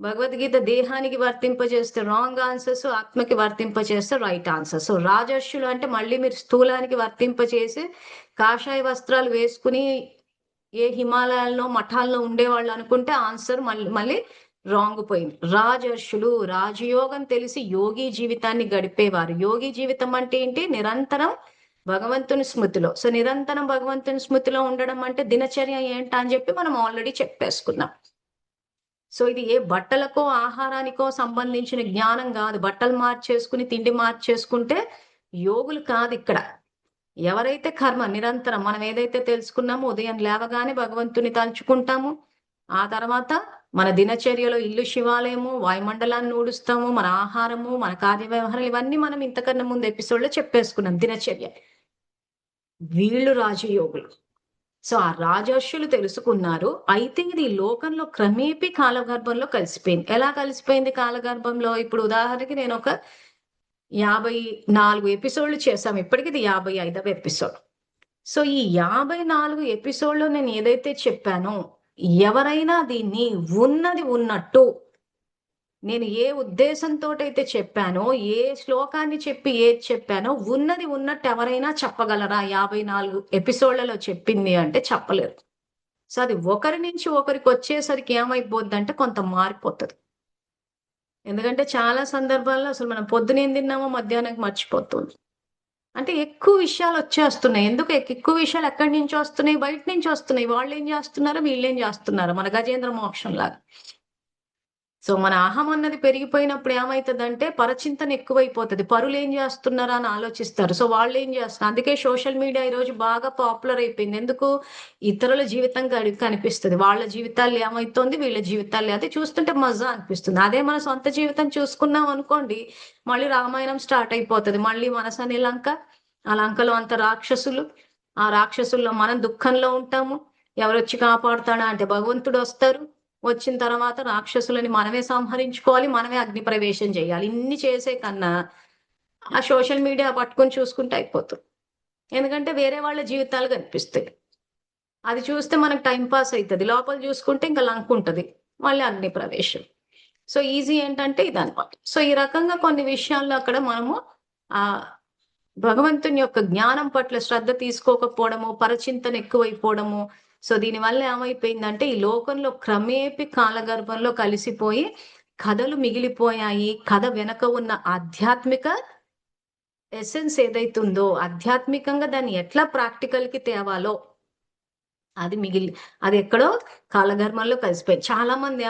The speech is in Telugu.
భగవద్గీత దేహానికి వర్తింపజేస్తే రాంగ్ ఆన్సర్స్, ఆత్మకి వర్తింపజేస్తే రైట్ ఆన్సర్. సో రాజర్షులు అంటే మళ్ళీ మీరు స్థూలానికి వర్తింపచేసి కాషాయ వస్త్రాలు వేసుకుని ఏ హిమాలయాల్లో మఠాల్లో ఉండేవాళ్ళు అనుకుంటే ఆన్సర్ మళ్ళీ మళ్ళీ రాంగ్ పోయింది. రాజర్షులు రాజయోగం తెలిసి యోగి జీవితాన్ని గడిపేవారు. యోగి జీవితం అంటే ఏంటి? నిరంతరం భగవంతుని స్మృతిలో. సో నిరంతరం భగవంతుని స్మృతిలో ఉండడం అంటే దినచర్య ఏంటా అని చెప్పి మనం ఆల్రెడీ చెప్పేసుకున్నాం. సో ఇది ఏ బట్టలకో ఆహారానికో సంబంధించిన జ్ఞానం కాదు. బట్టలు మార్చేసుకుని తిండి మార్చేసుకుంటే యోగులు కాదు ఇక్కడ. ఎవరైతే కర్మ నిరంతరం మనం ఏదైతే తెలుసుకున్నామో ఉదయం లేవగానే భగవంతుని తలుచుకుంటాము, ఆ తర్వాత మన దినచర్యలో ఇల్లు శివాలయము, వాయుమండలాన్ని ఊడుస్తాము, మన ఆహారము, మన కార్యవ్యవహారాలు ఇవన్నీ మనం ఇంతకన్నా ముందు ఎపిసోడ్ లో చెప్పేసుకున్నాం దినచర్య. వీళ్ళు రాజయోగులు. సో ఆ రాజర్షులు తెలుసుకున్నారు. అయితే ఇది లోకంలో క్రమేపీ కాలగర్భంలో కలిసిపోయింది. ఎలా కలిసిపోయింది కాలగర్భంలో? ఇప్పుడు ఉదాహరణకి నేను ఒక 54 ఎపిసోడ్లు చేశాం. ఇప్పటికి ఇది 55వ ఎపిసోడ్. సో ఈ 54 ఎపిసోడ్లో నేను ఏదైతే చెప్పానో, ఎవరైనా దీన్ని ఉన్నది ఉన్నట్టు నేను ఏ ఉద్దేశంతో అయితే చెప్పానో, ఏ శ్లోకాన్ని చెప్పి ఏది చెప్పానో ఉన్నది ఉన్నట్టు ఎవరైనా చెప్పగలరా? 54 ఎపిసోడ్లలో చెప్పింది అంటే చెప్పలేరు. సో అది ఒకరి నుంచి ఒకరికి వచ్చేసరికి ఏమైపోద్ది అంటే కొంత మారిపోతుంది. ఎందుకంటే చాలా సందర్భాల్లో అసలు మనం పొద్దునేం తిన్నామో మధ్యాహ్నానికి మర్చిపోతుంది. అంటే ఎక్కువ విషయాలు వచ్చేస్తున్నాయి. ఎందుకు ఎక్కువ విషయాలు ఎక్కడి నుంచి వస్తున్నాయి? బయట నుంచి వస్తున్నాయి. వాళ్ళు ఏం చేస్తున్నారు, వీళ్ళేం చేస్తున్నారు, మన గజేంద్ర మోక్షం లాగా. సో మన అహం అన్నది పెరిగిపోయినప్పుడు ఏమైతుందంటే పరచింతన ఎక్కువైపోతుంది. పరులు ఏం చేస్తున్నారా అని ఆలోచిస్తారు. సో వాళ్ళు ఏం చేస్తున్నారు. అందుకే సోషల్ మీడియా ఈ రోజు బాగా పాపులర్ అయిపోయింది. ఎందుకు? ఇతరుల జీవితం కనిపిస్తుంది. వాళ్ళ జీవితాలు ఏమైతుంది, వీళ్ళ జీవితాలు అది చూస్తుంటే మజా అనిపిస్తుంది. అదే మన సొంత జీవితం చూసుకున్నాం అనుకోండి, మళ్ళీ రామాయణం స్టార్ట్ అయిపోతుంది. మళ్ళీ మనసు అనే లంక, ఆ లంకలో అంత రాక్షసులు, ఆ రాక్షసుల్లో మనం దుఃఖంలో ఉంటాము. ఎవరొచ్చి కాపాడుతాడా అంటే భగవంతుడు వస్తారు. వచ్చిన తర్వాత రాక్షసులని మనమే సంహరించుకోవాలి, మనమే అగ్ని ప్రవేశం చేయాలి. ఇన్ని చేసే కన్నా ఆ సోషల్ మీడియా పట్టుకొని చూసుకుంటే అయిపోతుంది. ఎందుకంటే వేరే వాళ్ళ జీవితాలు కనిపిస్తాయి. అది చూస్తే మనకు టైం పాస్ అవుతుంది. లోపల చూసుకుంటే ఇంకా లంక్ ఉంటుంది, మళ్ళీ అగ్ని ప్రవేశం. సో ఈజీ ఏంటంటే ఇదనమాట. సో ఈ రకంగా కొన్ని విషయాల్లో అక్కడ మనము ఆ భగవంతుని యొక్క జ్ఞానం పట్ల శ్రద్ధ తీసుకోకపోవడము, పరచింతన ఎక్కువైపోవడము. సో దీనివల్ల ఏమైపోయిందంటే ఈ లోకంలో క్రమేపీ కాలగర్భంలో కలిసిపోయి కథలు మిగిలిపోయాయి. కథ వెనక ఉన్న ఆధ్యాత్మిక ఎసెన్స్ ఏదైతుందో, ఆధ్యాత్మికంగా దాన్ని ఎట్లా ప్రాక్టికల్ కి తేవాలో అది ఎక్కడో కాలగర్భంలో కలిసిపోయి చాలా మంది